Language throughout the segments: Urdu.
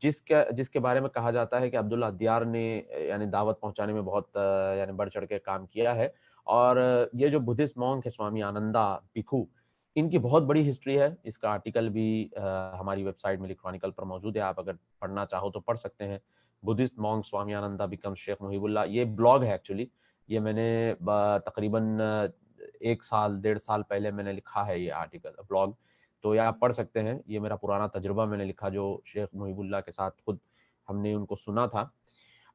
جس کے بارے میں کہا جاتا ہے کہ عبداللہ دیار نے یعنی دعوت پہنچانے میں بہت یعنی بڑھ چڑھ کے کام کیا ہے. اور یہ جو بدھسٹ مونک ہے سوامی آنندا بھکھو، ان کی بہت بڑی ہسٹری ہے. اس کا آرٹیکل بھی ہماری ویب سائٹ ملی کرونیکل پر موجود ہے، آپ اگر پڑھنا چاہو تو پڑھ سکتے ہیں. Buddhist monk Swami Ananda become شیخ محیب اللہ، یہ بلاگ ہے ایکچولی. یہ میں نے تقریباً 1 سال 1.5 سال پہلے میں نے لکھا ہے یہ آرٹیکل بلاگ، تو یہ آپ پڑھ سکتے ہیں. یہ میرا پرانا تجربہ میں نے لکھا جو شیخ محیب اللہ کے ساتھ خود ہم نے ان کو سنا تھا.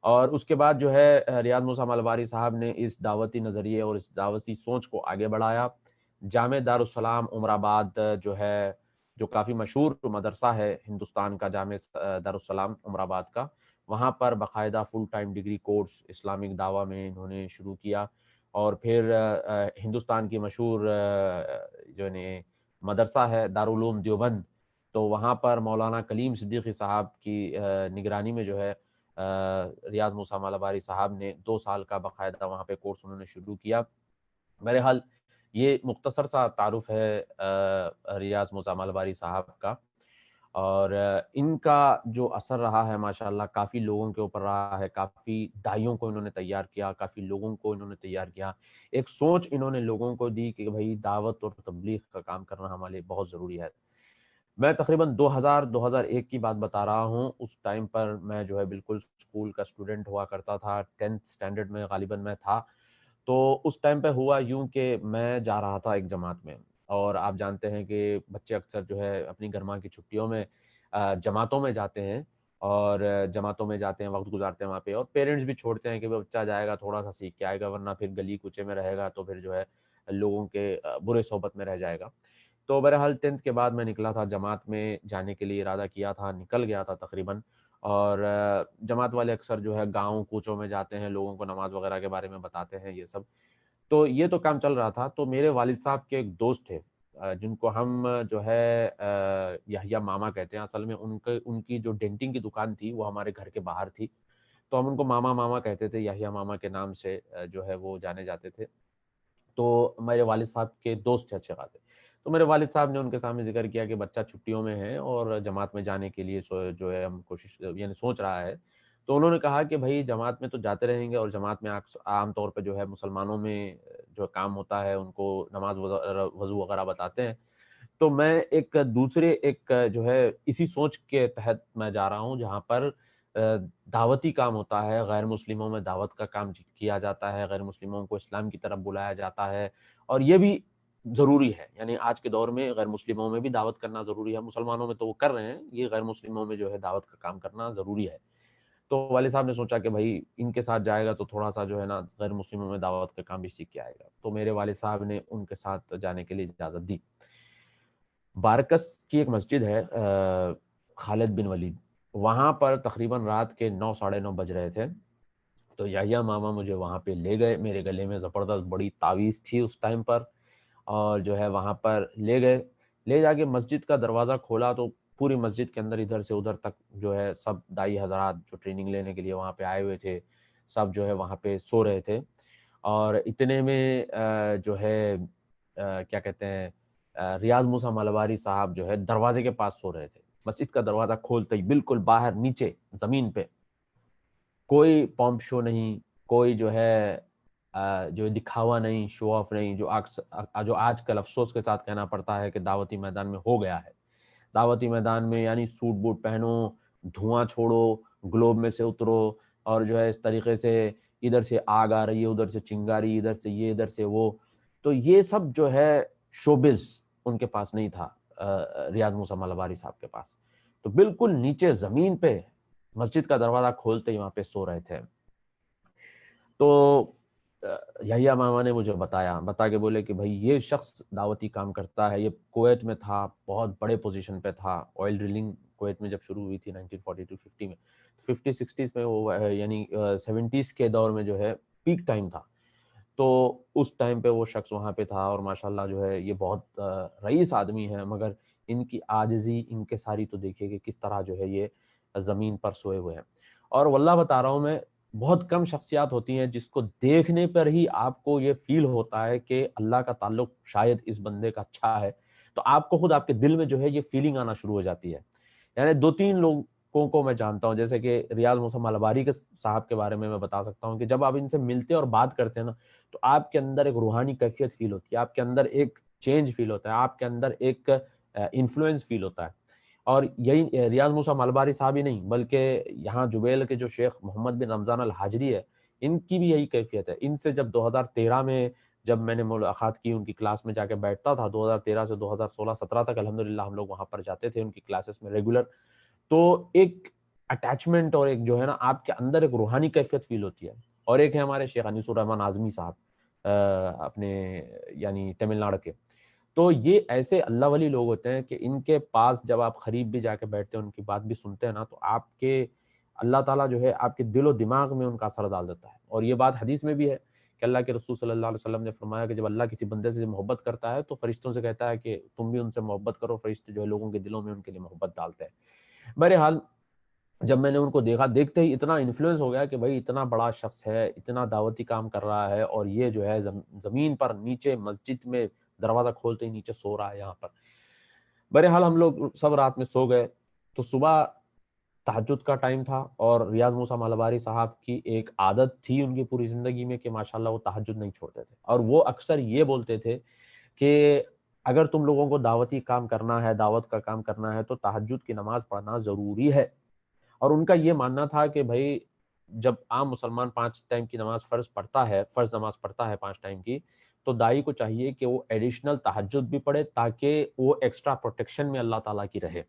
اور اس کے بعد جو ہے ریاض موسیٰ مالواری صاحب نے اس دعوتی نظریے اور اس دعوتی سوچ کو آگے بڑھایا. جامع دارالسلام عمر آباد جو ہے، جو کافی مشہور مدرسہ ہے ہندوستان کا، جامع دارالسلام عمر آباد کا، وہاں پر باقاعدہ full time degree course Islamic دعویٰ میں انہوں نے شروع کیا. اور پھر ہندوستان کی مشہور جو نے مدرسہ ہے دارالعلوم دیوبند، تو وہاں پر مولانا کلیم صدیقی صاحب کی نگرانی میں جو ہے ریاض موسیٰ مالواری صاحب نے 2 سال کا باقاعدہ وہاں پہ کورس انہوں نے شروع کیا. بہرحال یہ مختصر سا تعارف ہے ریاض موسیٰ مالواری صاحب کا. اور ان کا جو اثر رہا ہے ماشاءاللہ کافی لوگوں کے اوپر رہا ہے، کافی داعیوں کو انہوں نے تیار کیا، کافی لوگوں کو انہوں نے تیار کیا. ایک سوچ انہوں نے لوگوں کو دی کہ بھائی دعوت اور تبلیغ کا کام کرنا ہمارے لیے بہت ضروری ہے. میں تقریباً 2001 کی بات بتا رہا ہوں. اس ٹائم پر میں جو ہے بالکل اسکول کا اسٹوڈنٹ ہوا کرتا تھا، 10th اسٹینڈرڈ میں غالباً میں تھا. تو اس ٹائم پہ ہوا یوں کہ میں جا رہا تھا ایک جماعت میں، اور آپ جانتے ہیں کہ بچے اکثر جو ہے اپنی گرما کی چھٹیوں میں جماعتوں میں جاتے ہیں، اور جماعتوں میں جاتے ہیں، وقت گزارتے ہیں وہاں پہ، اور پیرنٹس بھی چھوڑتے ہیں کہ بچہ جائے گا تھوڑا سا سیکھ کے آئے گا، ورنہ پھر گلی کوچے میں رہے گا تو پھر جو ہے لوگوں کے برے صحبت میں رہ جائے گا. تو بہرحال 10th کے بعد میں نکلا تھا جماعت میں جانے کے لیے، ارادہ کیا تھا، نکل گیا تھا تقریباً. اور جماعت والے اکثر جو ہے گاؤں کوچوں میں جاتے ہیں، لوگوں کو نماز وغیرہ کے بارے میں بتاتے ہیں یہ سب. تو یہ تو کام چل رہا تھا. تو میرے والد صاحب کے ایک دوست تھے جن کو ہم جو ہے یحییٰ ماما کہتے ہیں. اصل میں ان کی جو ڈینٹنگ کی دکان تھی وہ ہمارے گھر کے باہر تھی، تو ہم ان کو ماما ماما کہتے تھے، یحییٰ ماما کے نام سے جو ہے وہ جانے جاتے تھے. تو میرے والد صاحب کے دوست تھے اچھے خاصے. تو میرے والد صاحب نے ان کے سامنے ذکر کیا کہ بچہ چھٹیوں میں ہے اور جماعت میں جانے کے لیے جو ہے ہم کوشش یعنی سوچ رہا ہے. تو انہوں نے کہا کہ بھائی جماعت میں تو جاتے رہیں گے، اور جماعت میں عام طور پہ جو ہے مسلمانوں میں جو کام ہوتا ہے ان کو نماز وضو وغیرہ بتاتے ہیں. تو میں ایک دوسرے ایک جو ہے اسی سوچ کے تحت میں جا رہا ہوں جہاں پر دعوتی کام ہوتا ہے، غیر مسلموں میں دعوت کا کام کیا جاتا ہے، غیر مسلموں کو اسلام کی طرف بلایا جاتا ہے. اور یہ بھی ضروری ہے، یعنی آج کے دور میں غیر مسلموں میں بھی دعوت کرنا ضروری ہے. مسلمانوں میں تو وہ کر رہے ہیں، یہ غیر مسلموں میں جو ہے دعوت کا کام کرنا ضروری ہے. تو والد صاحب نے سوچا کہ بھائی ان کے ساتھ جائے گا تو تھوڑا سا جو ہے نا غیر مسلموں میں دعوت کا کام بھی سیکھ کے آئے گا. تو میرے والد صاحب نے ان کے ساتھ جانے کے لیے اجازت دی. بارکس کی ایک مسجد ہے خالد بن ولید، وہاں پر تقریباً رات کے 9 ساڑھے 9 بج رہے تھے. تو یحییٰ ماما مجھے وہاں پہ لے گئے. میرے گلے میں زبردست بڑی تعویذ تھی اس ٹائم پر، اور جو ہے وہاں پر لے گئے. لے جا کے مسجد کا دروازہ کھولا تو پوری مسجد کے اندر ادھر سے ادھر تک جو ہے سب دائی حضرات جو ٹریننگ لینے کے لیے وہاں پہ آئے ہوئے تھے، سب جو ہے وہاں پہ سو رہے تھے. اور اتنے میں جو ہے کیا کہتے ہیں ریاض موسیٰ مالواری صاحب جو ہے دروازے کے پاس سو رہے تھے. مسجد کا دروازہ کھولتے ہی بالکل باہر نیچے زمین پہ، کوئی پمپ شو نہیں، کوئی جو ہے جو دکھاوا نہیں، شو آف نہیں، جو آج کل افسوس کے ساتھ کہنا پڑتا ہے کہ دعوتی میدان میں ہو گیا ہے. دعوتی میدان میں یعنی سوٹ بوٹ پہنو، دھواں چھوڑو، گلوب میں سے اترو، اور جو ہے اس طریقے سے ادھر سے آگ آ رہی ہے، ادھر سے چنگاری، ادھر سے یہ، ادھر سے وہ. تو یہ سب جو ہے شوبز ان کے پاس نہیں تھا ریاض موسیٰ مالواری صاحب کے پاس. تو بالکل نیچے زمین پہ مسجد کا دروازہ کھولتے ہی وہاں پہ سو رہے تھے. تو یحییٰ ماما نے مجھے بتا کے بولے کہ بھائی یہ شخص دعوتی کام کرتا ہے. یہ کویت میں تھا، بہت بڑے پوزیشن پہ تھا. آئل ڈرلنگ کویت میں جب شروع ہوئی تھی 1942-50 میں، 50-60s میں وہ یعنی 70s کے دور میں جو ہے پیک ٹائم تھا. تو اس ٹائم پہ وہ شخص وہاں پہ تھا، اور ماشاءاللہ جو ہے یہ بہت رئیس آدمی ہے، مگر ان کی عاجزی، ان کے ساری تو دیکھیے کہ کس طرح جو ہے یہ زمین پر سوئے ہوئے ہیں. اور واللہ بتا رہا ہوں میں، بہت کم شخصیات ہوتی ہیں جس کو دیکھنے پر ہی آپ کو یہ فیل ہوتا ہے کہ اللہ کا تعلق شاید اس بندے کا اچھا ہے. تو آپ کو خود آپ کے دل میں جو ہے یہ فیلنگ آنا شروع ہو جاتی ہے. یعنی 2-3 لوگ کو میں جانتا ہوں، جیسے کہ ریاض موسیٰ مالباری کے صاحب کے بارے میں بتا سکتا ہوں کہ جب آپ ان سے ملتے اور بات کرتے ہیں نا تو آپ کے اندر ایک روحانی کیفیت فیل ہوتی ہے، آپ کے اندر ایک چینج فیل ہوتا ہے، آپ کے اندر ایک انفلوئنس فیل ہوتا ہے. اور یہی ریاض موسیٰ مالباری صاحب ہی نہیں بلکہ یہاں جبیل کے جو شیخ محمد بن رمضان الحاجری ہے، ان کی بھی یہی کیفیت ہے. ان سے جب 2013 میں جب میں نے ملاقات کی، ان کی کلاس میں جا کے بیٹھتا تھا، 2013 سے 2016-17 تک الحمدللہ ہم لوگ وہاں پر جاتے تھے ان کی کلاسز میں ریگولر. تو ایک اٹیچمنٹ اور ایک جو ہے نا آپ کے اندر ایک روحانی کیفیت فیل ہوتی ہے. اور ایک ہے ہمارے شیخ انیس الرحمن اعظمی صاحب اپنے یعنی تمل ناڈو کے. تو یہ ایسے اللہ ولی لوگ ہوتے ہیں کہ ان کے پاس جب آپ قریب بھی جا کے بیٹھتے ہیں، ان کی بات بھی سنتے ہیں نا، تو آپ کے اللہ تعالیٰ جو ہے آپ کے دل و دماغ میں ان کا اثر ڈال دیتا ہے. اور یہ بات حدیث میں بھی ہے کہ اللہ کے رسول صلی اللہ علیہ وسلم نے فرمایا کہ جب اللہ کسی بندے سے محبت کرتا ہے تو فرشتوں سے کہتا ہے کہ تم بھی ان سے محبت کرو. فرشتے جو ہے لوگوں کے دلوں میں ان کے لیے محبت ڈالتے ہیں. بہرحال جب میں نے ان کو دیکھا، دیکھتے ہی اتنا انفلوئنس ہو گیا کہ بھائی اتنا بڑا شخص ہے، اتنا دعوتی کام کر رہا ہے، اور یہ جو ہے زمین پر نیچے مسجد میں دروازہ کھولتے ہی نیچے سو رہا ہے یہاں پر. بہرحال ہم لوگ سب رات میں سو گئے. تو صبح تہجد کا ٹائم تھا، اور ریاض موسیٰ مالباری صاحب کی ایک عادت تھی ان کی پوری زندگی میں کہ ماشاءاللہ وہ تہجد نہیں چھوڑتے تھے. اور وہ اکثر یہ بولتے تھے کہ اگر تم لوگوں کو دعوتی کام کرنا ہے، دعوت کا کام کرنا ہے، تو تہجد کی نماز پڑھنا ضروری ہے. اور ان کا یہ ماننا تھا کہ بھائی جب عام مسلمان 5 ٹائم کی نماز فرض نماز پڑھتا ہے 5 ٹائم کی، تو دائی کو چاہیے کہ وہ ایڈیشنل تہجد بھی پڑھے تاکہ وہ ایکسٹرا پروٹیکشن میں اللہ تعالیٰ کی رہے.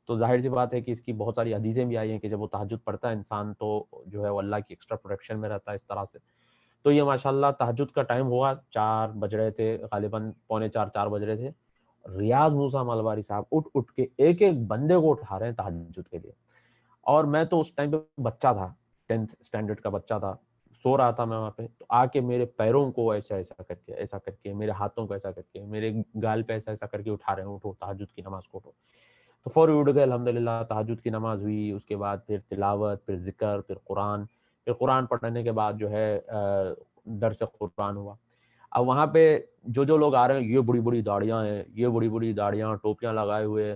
تو ظاہر سی بات ہے کہ اس کی بہت ساری حدیثیں بھی آئی ہیں کہ جب وہ تہجد پڑھتا ہے انسان تو جو ہے وہ اللہ کی ایکسٹرا پروٹیکشن میں رہتا ہے اس طرح سے. تو یہ ماشاءاللہ تہجد کا ٹائم ہوا، 4 بج رہے تھے، غالباً 3:45 4 بج رہے تھے. ریاض موسیٰ مالباری صاحب اٹھ کے ایک ایک بندے کو اٹھا رہے ہیں تہجد کے لیے. اور میں تو اس ٹائم پہ بچہ تھا، 10th اسٹینڈرڈ کا بچہ تھا، سو رہا تھا میں وہاں پہ. تو آ کے میرے پیروں کو ایسا کر کے میرے ہاتھوں کو ایسا کر کے میرے گال پہ ایسا کر کے اٹھا رہے ہیں، اٹھو تہجد کی نماز کو اٹھو. تو فوری اٹھ گئے الحمدللہ. تہجد کی نماز ہوئی، اس کے بعد پھر تلاوت، پھر ذکر، پھر قرآن پڑھنے کے بعد جو ہے درس قرآن ہوا. اب وہاں پہ جو لوگ آ رہے ہیں، یہ بڑی بڑی داڑیاں ہیں، یہ بڑی بڑی داڑیاں، ٹوپیاں لگائے ہوئے.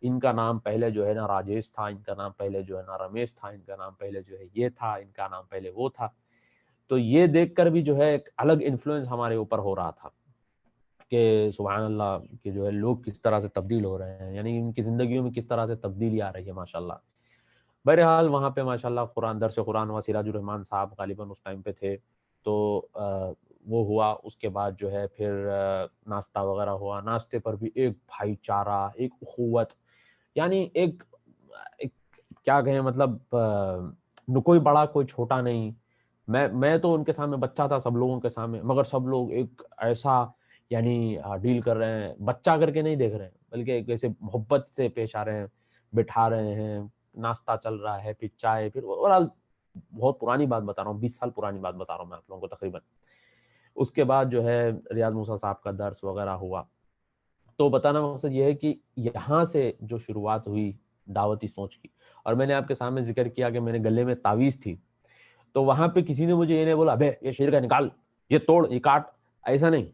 ان کا نام پہلے جو ہے نا راجیش تھا، ان کا نام پہلے جو ہے نا رمیش تھا، ان کا نام پہلے جو ہے یہ تھا، ان کا نام پہلے وہ تھا. تو یہ دیکھ کر بھی جو ہے ایک الگ انفلوئنس ہمارے اوپر ہو رہا تھا کہ سبحان اللہ کہ جو ہے لوگ کس طرح سے تبدیل ہو رہے ہیں، یعنی ان کی زندگیوں میں کس طرح سے تبدیلی آ رہی ہے ماشاءاللہ. بہرحال وہاں پہ ماشاءاللہ درس قرآن ہوا. سراج الرحمان صاحب غالباً اس ٹائم پہ تھے. تو وہ ہوا. اس کے بعد جو ہے پھر ناشتہ وغیرہ ہوا. ناشتے پر بھی ایک بھائی چارہ، ایک اخوت، یعنی ایک کیا کہیں مطلب کوئی بڑا کوئی چھوٹا نہیں. میں تو ان کے سامنے بچہ تھا سب لوگوں کے سامنے، مگر سب لوگ ایک ایسا یعنی ڈیل کر رہے ہیں، بچہ کر کے نہیں دیکھ رہے ہیں بلکہ ایک ایسے محبت سے پیش آ رہے ہیں، بٹھا رہے ہیں، ناشتہ چل رہا ہے، پھر چائے. پھر بہت پرانی بات بتا رہا ہوں، 20 سال پرانی بات بتا رہا ہوں میں آپ لوگوں کو تقریباً. اس کے بعد جو ہے ریاض موسیٰ صاحب کا درس وغیرہ ہوا. تو بتانا مقصد یہ ہے کہ یہاں سے جو شروعات ہوئی دعوتی سوچ کی. اور میں نے آپ کے سامنے ذکر کیا کہ میرے گلے میں تعویذ تھی. تو وہاں پہ کسی نے مجھے یہ نہیں بولا بے یہ شیر کا نکال، یہ توڑ، یہ کاٹ، ایسا نہیں.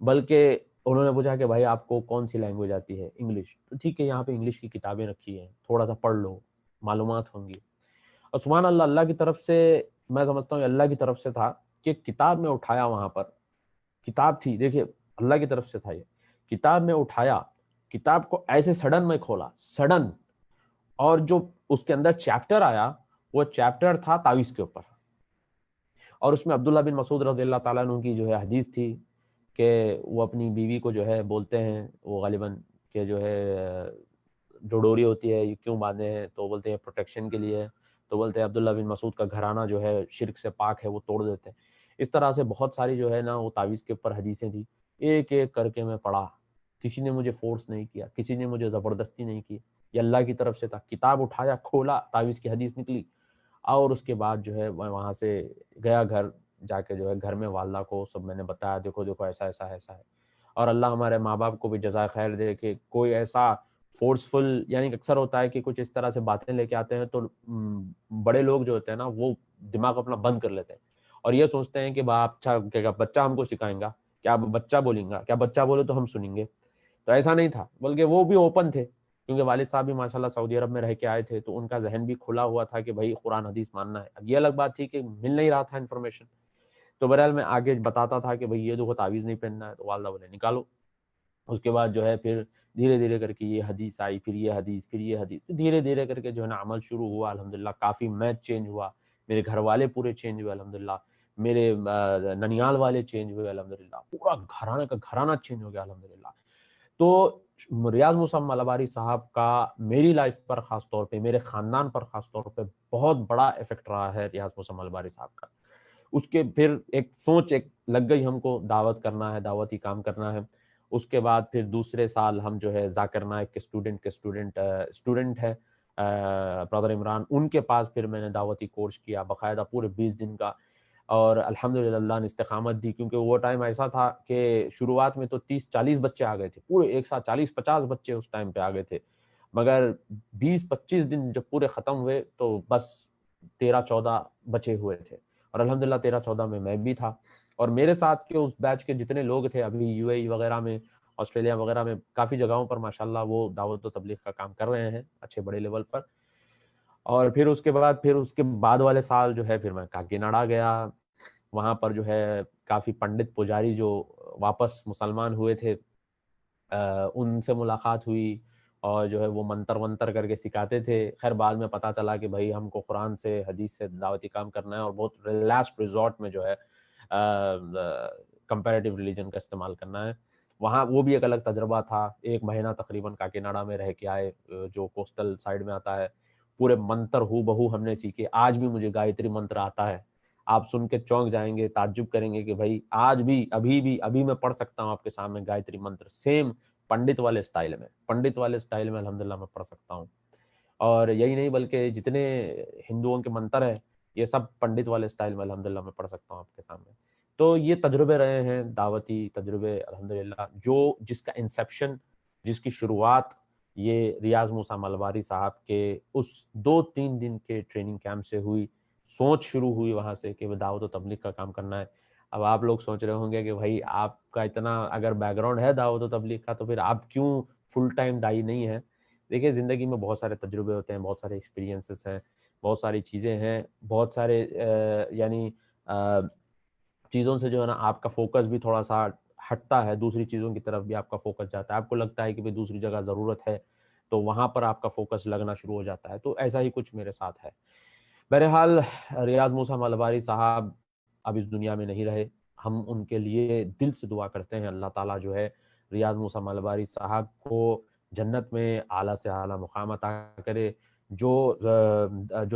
بلکہ انہوں نے پوچھا کہ بھائی آپ کو کون سی لینگویج آتی ہے؟ انگلش. تو ٹھیک ہے، یہاں پہ انگلش کی کتابیں رکھی ہیں، تھوڑا سا پڑھ لو، معلومات ہوں گی. اور سبحان اللہ، اللہ کی طرف سے میں سمجھتا ہوں اللہ کی طرف سے تھا کہ کتاب میں اٹھایا. وہاں پر کتاب تھی، دیکھیے اللہ کی طرف سے تھا یہ. کتاب میں اٹھایا، کتاب کو ایسے سڈن میں کھولا، سڈن. اور جو اس کے اندر چیپٹر آیا وہ چیپٹر تھا تعویذ کے اوپر. اور اس میں عبداللہ بن مسعود رضی اللہ تعالیٰ عنہ کی جو ہے حدیث تھی کہ وہ اپنی بیوی کو جو ہے بولتے ہیں، وہ غالباً کہ جو ہے جو ڈوری ہوتی ہے یہ کیوں باندھے ہیں؟ تو بولتے ہیں پروٹیکشن کے لیے. تو بولتے ہیں عبداللہ بن مسعود کا گھرانہ جو ہے شرک سے پاک ہے، وہ توڑ دیتے ہیں. اس طرح سے بہت ساری جو ہے نا وہ تعویذ کے اوپر حدیثیں تھیں. ایک ایک کر کے میں پڑھا. کسی نے مجھے فورس نہیں کیا، کسی نے مجھے زبردستی نہیں کی، یہ اللہ کی طرف سے تھا. کتاب اٹھایا، کھولا، تعویذ کی حدیث نکلی. اور اس کے بعد جو ہے میں وہاں سے گیا گھر. جا کے جو ہے گھر میں والدہ کو سب میں نے بتایا، دیکھو ایسا ایسا ایسا ہے. اور اللہ ہمارے ماں باپ کو بھی جزائے خیر دے کہ کوئی ایسا فورسفل، یعنی اکثر ہوتا ہے کہ کچھ اس طرح سے باتیں لے کے آتے ہیں تو بڑے لوگ جو ہوتے ہیں نا وہ دماغ اپنا بند کر لیتے ہیں اور یہ سوچتے ہیں کہ اچھا کیا بچہ ہم کو سکھائیں گا، کیا بچہ بولیں گا، کیا بچہ بولے تو ہم سنیں گے. تو ایسا نہیں تھا، بلکہ وہ بھی اوپن تھے کیونکہ والد صاحب بھی ماشاءاللہ سعودی عرب میں رہ کے آئے تھے، تو ان کا ذہن بھی کھلا ہوا تھا کہ بھائی قرآن حدیث ماننا ہے. اب یہ الگ بات تھی کہ مل نہیں رہا تھا انفارمیشن. تو بہرحال میں آگے بتاتا تھا کہ بھائی یہ دیکھو تعویذ نہیں پہننا ہے، تو والدہ بولے نکالو. اس کے بعد جو ہے پھر دھیرے دھیرے کر کے یہ حدیث آئی، پھر یہ حدیث، پھر یہ حدیث، دھیرے دھیرے کر کے جو ہے نا عمل شروع ہوا. الحمدللہ کافی میچ چینج ہوا، میرے گھر والے پورے چینج ہوئے الحمدللہ، میرے ننیال والے چینج ہوئے الحمدللہ، پورا گھرانہ کا گھرانہ چینج ہو گیا الحمدللہ. تو ریاض موسیٰ ملاباری صاحب کا میری لائف پر خاص طور پہ، میرے خاندان پر خاص طور پہ بہت بڑا افیکٹ رہا ہے ریاض موسیٰ ملاباری صاحب کا. اس کے پھر ایک سوچ ایک لگ گئی ہم کو، دعوت کرنا ہے، دعوتی کام کرنا ہے. اس کے بعد پھر دوسرے سال ہم جو ہے ذاکر نائک کے اسٹوڈنٹ ہے برادر عمران، ان کے پاس پھر میں نے دعوتی کورس کیا باقاعدہ پورے 20 دن کا. اور الحمدللہ اللہ نے استقامت دی، کیونکہ وہ ٹائم ایسا تھا کہ شروعات میں تو 30-40 بچے آ گئے تھے، پورے ایک ساتھ 40-50 بچے اس ٹائم پہ آ گئے تھے. مگر 20-25 دن جب پورے ختم ہوئے تو بس 13-14 بچے ہوئے تھے. اور الحمدللہ 13-14 میں بھی تھا. اور میرے ساتھ کے اس بیچ کے جتنے لوگ تھے ابھی یو اے ای وغیرہ میں، آسٹریلیا وغیرہ میں، کافی جگہوں پر ماشاءاللہ وہ دعوت و تبلیغ کا کام کر رہے ہیں اچھے بڑے لیول پر. اور پھر اس کے بعد والے سال جو ہے پھر میں کاکیناڈا گیا. وہاں پر جو ہے کافی پنڈت پجاری جو واپس مسلمان ہوئے تھے ان سے ملاقات ہوئی، اور جو ہے وہ منتر کر کے سکھاتے تھے. خیر بعد میں پتا چلا کہ بھائی ہم کو قرآن سے حدیث سے دعوتی کام کرنا ہے، اور بہت لاسٹ ریزورٹ میں جو ہے کمپیریٹیو ریلیجن کا استعمال کرنا ہے. وہاں وہ بھی ایک الگ تجربہ تھا. 1 مہینہ تقریباً کاکیناڈا میں رہ کے آئے، جو کوسٹل سائیڈ میں آتا ہے. پورے منتر ہو بہو ہم نے سیکھے. آج بھی مجھے گایتری منتر آتا ہے، آپ سن کے چونک جائیں گے، تعجب کریں گے کہ بھائی آج بھی ابھی میں پڑھ سکتا ہوں آپ کے سامنے گایتری منتر، سیم پنڈت والے سٹائل میں الحمدللہ میں پڑھ سکتا ہوں. اور یہی نہیں بلکہ جتنے ہندوؤں کے منتر ہیں یہ سب پنڈت والے سٹائل میں الحمدللہ میں پڑھ سکتا ہوں آپ کے سامنے. تو یہ تجربے رہے ہیں دعوتی تجربے الحمدللہ، جس کا انسیپشن، جس کی شروعات یہ ریاض موسیٰ ملباری صاحب کے اس 2-3 دن کے ٹریننگ کیمپ سے ہوئی. سوچ شروع ہوئی وہاں سے کہ دعوت و تبلیغ کا کام کرنا ہے. اب آپ لوگ سوچ رہے ہوں گے کہ بھائی آپ کا اتنا اگر بیک گراؤنڈ ہے دعوت و تبلیغ کا تو پھر آپ کیوں فل ٹائم دائی نہیں ہے؟ دیکھیے زندگی میں بہت سارے تجربے ہوتے ہیں، بہت سارے ایکسپیرینسز ہیں، بہت ساری چیزیں ہیں، بہت سارے یعنی چیزوں سے جو ہے نا آپ کا فوکس بھی تھوڑا سا ہٹتا ہے، دوسری چیزوں کی طرف بھی آپ کا فوکس جاتا ہے. آپ کو لگتا ہے کہ بھائی دوسری جگہ ضرورت ہے تو وہاں پر آپ کا فوکس لگنا شروع ہو جاتا ہے. تو ایسا ہی کچھ میرے ساتھ ہے. بہرحال ریاض موسیٰ ملباری صاحب اب اس دنیا میں نہیں رہے. ہم ان کے لیے دل سے دعا کرتے ہیں اللہ تعالیٰ جو ہے ریاض موسیٰ ملباری صاحب کو جنت میں اعلیٰ سے اعلیٰ مقام عطا کرے. جو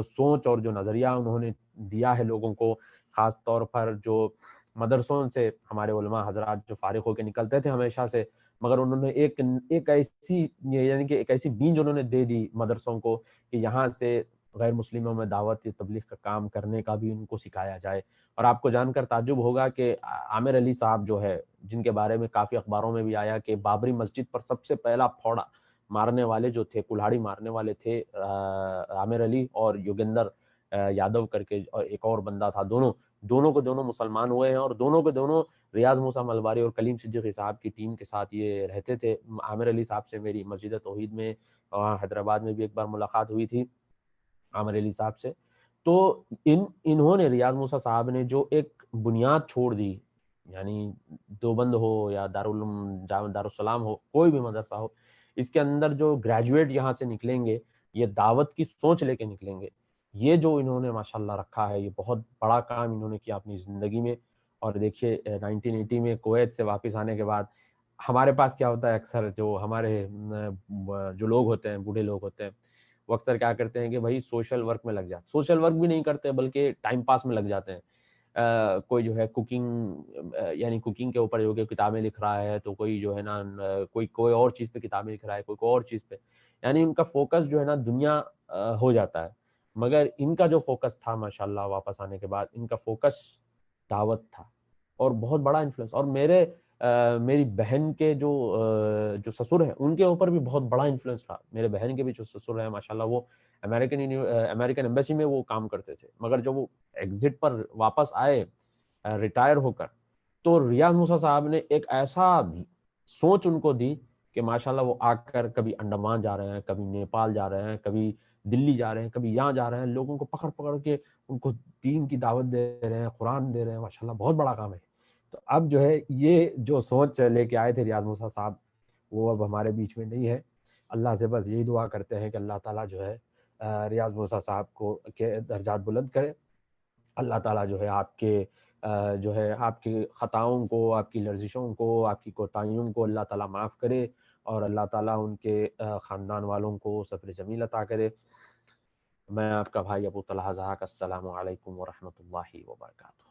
سوچ اور جو نظریہ انہوں نے دیا ہے لوگوں کو، خاص طور پر جو مدرسوں سے ہمارے علماء حضرات جو فارغ ہو کے نکلتے تھے ہمیشہ سے، مگر انہوں نے ایک ایسی یعنی کہ ایک ایسی بینج انہوں نے دے دی مدرسوں کو کہ یہاں سے غیر مسلموں میں دعوت تبلیغ کا کام کرنے کا بھی ان کو سکھایا جائے. اور آپ کو جان کر تعجب ہوگا کہ عامر علی صاحب جو ہے، جن کے بارے میں کافی اخباروں میں بھی آیا کہ بابری مسجد پر سب سے پہلا پھوڑا مارنے والے جو تھے، کلہاڑی مارنے والے تھے عامر علی اور یوگیندر یادو کر کے، اور ایک اور بندہ تھا. دونوں کو مسلمان ہوئے ہیں، اور دونوں کے دونوں ریاض موسیٰ ملباری اور کلیم صدیقی صاحب کی ٹیم کے ساتھ یہ رہتے تھے. عامر علی صاحب سے میری مسجد توحید میں حیدرآباد میں بھی ایک بار ملاقات ہوئی تھی عامر علی صاحب سے. تو انہوں نے ریاض موسیٰ صاحب نے جو ایک بنیاد چھوڑ دی، یعنی دیوبند ہو یا دارالسلام ہو، کوئی بھی مدرسہ ہو، اس کے اندر جو گریجویٹ یہاں سے نکلیں گے یہ دعوت کی سوچ لے کے نکلیں گے. یہ جو انہوں نے ماشاءاللہ رکھا ہے، یہ بہت بڑا کام انہوں نے کیا اپنی زندگی میں. اور دیکھیے 1980 میں کویت سے واپس آنے کے بعد ہمارے پاس کیا ہوتا ہے، اکثر جو ہمارے جو لوگ ہوتے ہیں، بوڑھے لوگ ہوتے ہیں، وہ اکثر کیا کرتے ہیں کہ بھائی سوشل ورک میں لگ جاتے، سوشل ورک بھی نہیں کرتے بلکہ ٹائم پاس میں لگ جاتے ہیں. کوئی جو ہے کوکنگ کے اوپر جو کہ کتابیں لکھ رہا ہے، تو کوئی جو ہے نا کوئی اور چیز پہ کتابیں لکھ رہا ہے، کوئی اور چیز پہ، یعنی ان کا فوکس جو ہے نا دنیا ہو جاتا ہے. مگر ان کا جو فوکس تھا ماشاءاللہ واپس آنے کے بعد، ان کا فوکس دعوت تھا، اور بہت بڑا انفلوئنس. اور میری بہن کے جو سسر ہیں ان کے اوپر بھی بہت بڑا انفلوئنس تھا. میرے بہن کے بھی جو سسر ہیں ماشاءاللہ وہ امریکن ایمبیسی میں وہ کام کرتے تھے، مگر جب وہ ایگزٹ پر واپس آئے ریٹائر ہو کر، تو ریاض موسیٰ صاحب نے ایک ایسا سوچ ان کو دی کہ ماشاءاللہ وہ آ کر کبھی انڈمان جا رہے ہیں، کبھی نیپال جا رہے ہیں، کبھی دلی جا رہے ہیں، کبھی یہاں جا رہے ہیں، لوگوں کو پکڑ پکڑ کے ان کو دین کی دعوت دے رہے ہیں، قرآن دے رہے ہیں، ماشاءاللہ بہت بڑا کام ہے۔ تو اب جو ہے یہ جو سوچ لے کے آئے تھے ریاض موسیٰ صاحب، وہ اب ہمارے بیچ میں نہیں ہے۔ اللہ سے بس یہی دعا کرتے ہیں کہ اللہ تعالیٰ جو ہے ریاض موسیٰ صاحب کو کے درجات بلند کرے۔ اللہ تعالیٰ جو ہے آپ کے جو ہے آپ کی خطاؤں کو، آپ کی لرزشوں کو، آپ کی کوتاہیوں کو اللہ تعالیٰ معاف کرے، اور اللہ تعالیٰ ان کے خاندان والوں کو صبر جمیل عطا کرے۔ میں آپ کا بھائی ابو طلحہ ضحاک، السلام علیکم ورحمۃ اللہ وبرکاتہ۔